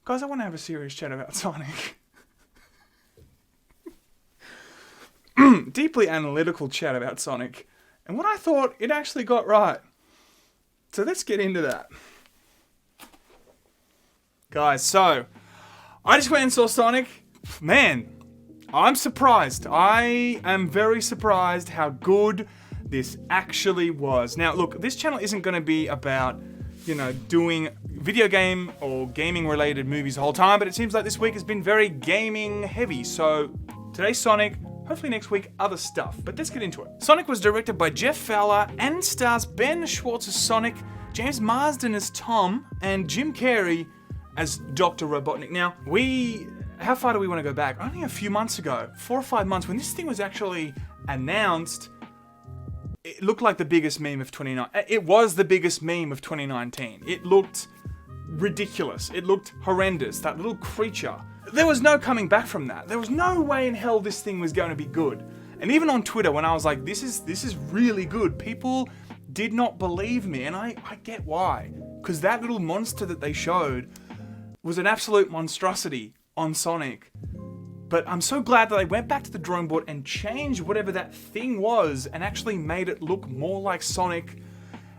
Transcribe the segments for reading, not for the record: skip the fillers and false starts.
Guys, I want to have a serious chat about Sonic. Deeply analytical chat about Sonic. And what I thought it actually got right. So let's get into that. Guys, so I just went and saw Sonic. Man, I'm surprised. I am very surprised how good this actually was. Now, look, this channel isn't going to be about, doing video game or gaming related movies the whole time, but it seems like this week has been very gaming heavy. So today's Sonic, hopefully next week other stuff, but let's get into it. Sonic was directed by Jeff Fowler and stars Ben Schwartz as Sonic, James Marsden as Tom, and Jim Carrey as Dr. Robotnik. Now, how far do we want to go back? Only a few months ago, 4 or 5 months, when this thing was actually announced, it looked like the biggest meme of 2019. It was the biggest meme of 2019. It looked ridiculous. It looked horrendous. That little creature. There was no coming back from that. There was no way in hell this thing was going to be good. And even on Twitter, when I was like, this is really good, people did not believe me. And I get why. Because that little monster that they showed was an absolute monstrosity on Sonic. But I'm so glad that they went back to the drawing board and changed whatever that thing was and actually made it look more like Sonic.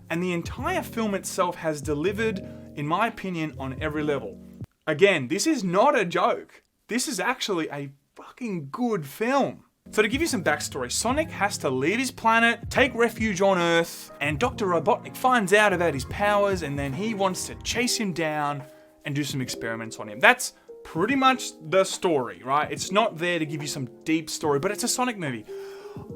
And the entire film itself has delivered, in my opinion, on every level. Again, this is not a joke. This is actually a fucking good film. So to give you some backstory, Sonic has to leave his planet, take refuge on Earth, and Dr. Robotnik finds out about his powers, and then he wants to chase him down and do some experiments on him. That's pretty much the story, right? It's not there to give you some deep story, but it's a Sonic movie.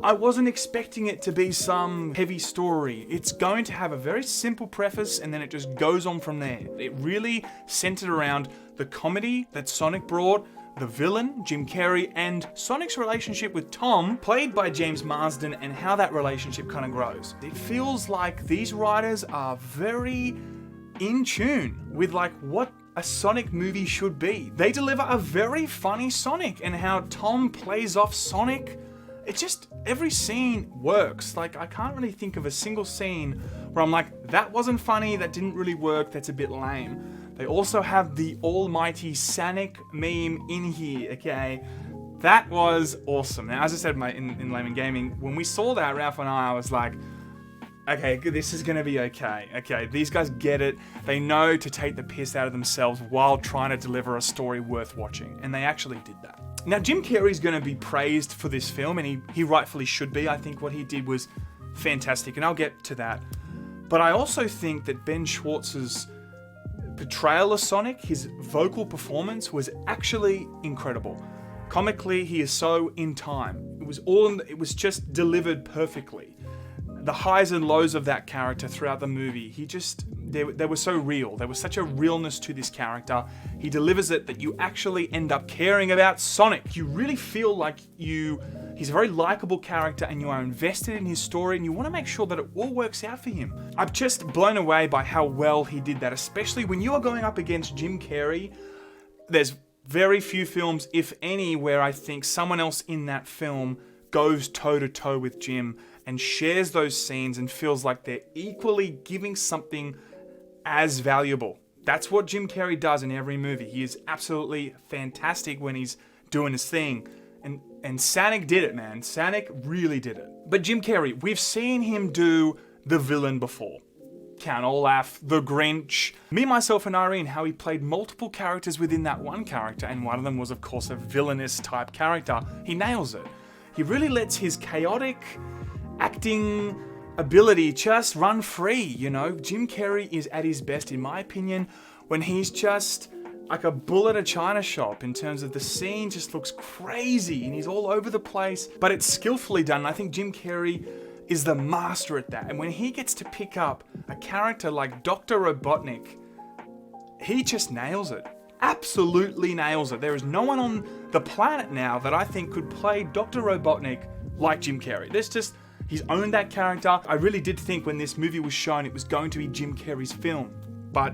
I wasn't expecting it to be some heavy story. It's going to have a very simple preface and then it just goes on from there. It really centered around the comedy that Sonic brought, the villain, Jim Carrey, and Sonic's relationship with Tom, played by James Marsden, and how that relationship kind of grows. It feels like these writers are very in tune with what a Sonic movie should be. They deliver a very funny Sonic, and how Tom plays off Sonic. It's just, every scene works. I can't really think of a single scene where I'm like, that wasn't funny, that didn't really work, that's a bit lame. They also have the almighty Sonic meme in here, okay? That was awesome. Now, as I said in Lamon Gaming, when we saw that, Ralph and I was like, okay, this is going to be okay. Okay, these guys get it. They know to take the piss out of themselves while trying to deliver a story worth watching. And they actually did that. Now, Jim Carrey's going to be praised for this film, and he rightfully should be. I think what he did was fantastic, and I'll get to that. But I also think that Ben Schwartz's portrayal of Sonic, his vocal performance, was actually incredible. Comically, he is so in time. It was just delivered perfectly. The highs and lows of that character throughout the movie, they were so real. There was such a realness to this character. He delivers it that you actually end up caring about Sonic. You really feel like he's a very likable character and you are invested in his story and you want to make sure that it all works out for him. I'm just blown away by how well he did that, especially when you are going up against Jim Carrey. There's very few films, if any, where I think someone else in that film goes toe-to-toe with Jim and shares those scenes and feels like they're equally giving something as valuable. That's what Jim Carrey does in every movie. He is absolutely fantastic when he's doing his thing. And Sonic did it, man. Sonic really did it. But Jim Carrey, we've seen him do the villain before. Count Olaf, the Grinch, Me, Myself, and Irene, how he played multiple characters within that one character, and one of them was, of course, a villainous type character. He nails it. He really lets his chaotic acting ability just run free, Jim Carrey is at his best, in my opinion, when he's just like a bull at a china shop in terms of the scene just looks crazy and he's all over the place, but it's skillfully done. I think Jim Carrey is the master at that. And when he gets to pick up a character like Dr. Robotnik, he just nails it. Absolutely nails it. There is no one on the planet now that I think could play Dr. Robotnik like Jim Carrey. He's owned that character. I really did think when this movie was shown, it was going to be Jim Carrey's film. But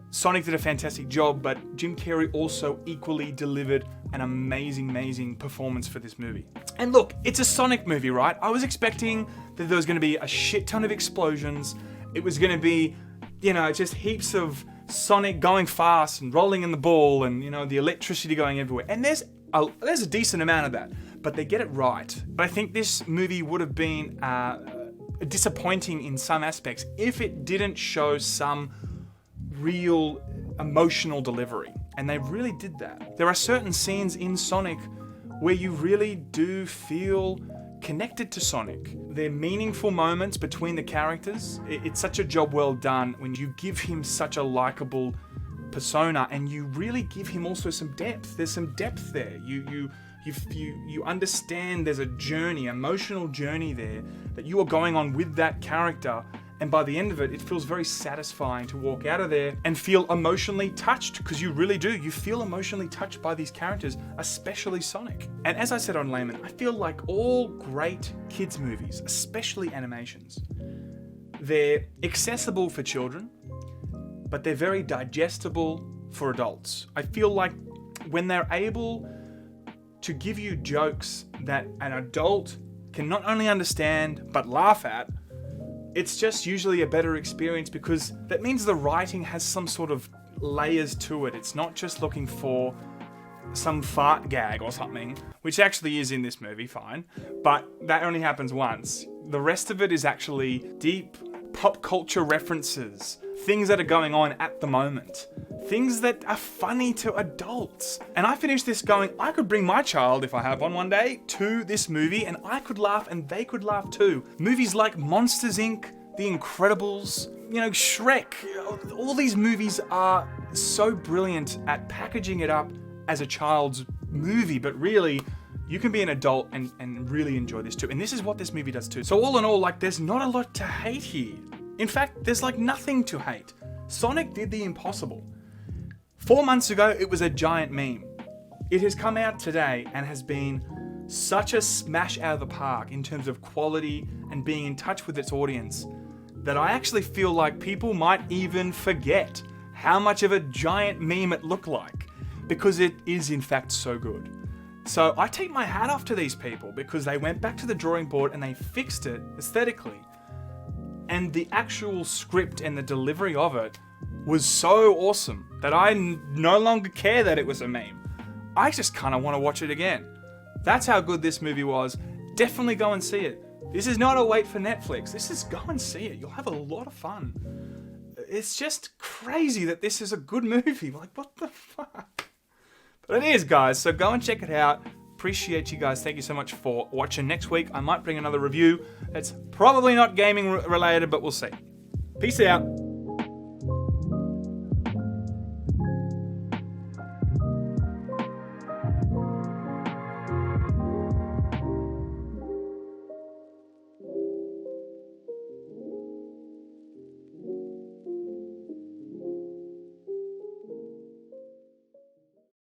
Sonic did a fantastic job, but Jim Carrey also equally delivered an amazing performance for this movie. And look, it's a Sonic movie, right? I was expecting that there was going to be a shit ton of explosions. It was going to be, just heaps of Sonic going fast and rolling in the ball and, the electricity going everywhere. And there's a decent amount of that, but they get it right. But I think this movie would have been disappointing in some aspects if it didn't show some real emotional delivery. And they really did that. There are certain scenes in Sonic where you really do feel connected to Sonic. They're meaningful moments between the characters. It's such a job well done when you give him such a likable persona and you really give him also some depth. There's some depth there. You understand there's a journey, emotional journey there that you are going on with that character. And by the end of it, it feels very satisfying to walk out of there and feel emotionally touched, because you really do. You feel emotionally touched by these characters, especially Sonic. And as I said on Lamon, I feel like all great kids movies, especially animations, they're accessible for children, but they're very digestible for adults. I feel like when they're able to give you jokes that an adult can not only understand, but laugh at, it's just usually a better experience, because that means the writing has some sort of layers to it. It's not just looking for some fart gag or something, which actually is in this movie, fine, but that only happens once. The rest of it is actually deep pop culture references, things that are going on at the moment, things that are funny to adults. And I finished this going, I could bring my child, if I have one day, to this movie and I could laugh and they could laugh too. Movies like Monsters, Inc., The Incredibles, Shrek, all these movies are so brilliant at packaging it up as a child's movie, but really, you can be an adult and really enjoy this too. And this is what this movie does too. So all in all, there's not a lot to hate here. In fact, there's nothing to hate. Sonic did the impossible. 4 months ago, it was a giant meme. It has come out today and has been such a smash out of the park in terms of quality and being in touch with its audience that I actually feel like people might even forget how much of a giant meme it looked like, because it is in fact so good. So I take my hat off to these people, because they went back to the drawing board and they fixed it aesthetically. And the actual script and the delivery of it was so awesome that I no longer care that it was a meme. I just kind of want to watch it again. That's how good this movie was. Definitely go and see it. This is not a wait for Netflix. This is go and see it. You'll have a lot of fun. It's just crazy that this is a good movie. What the fuck? But it is, guys. So go and check it out. Appreciate you guys. Thank you so much for watching. Next week, I might bring another review that's probably not gaming related, but we'll see. Peace out.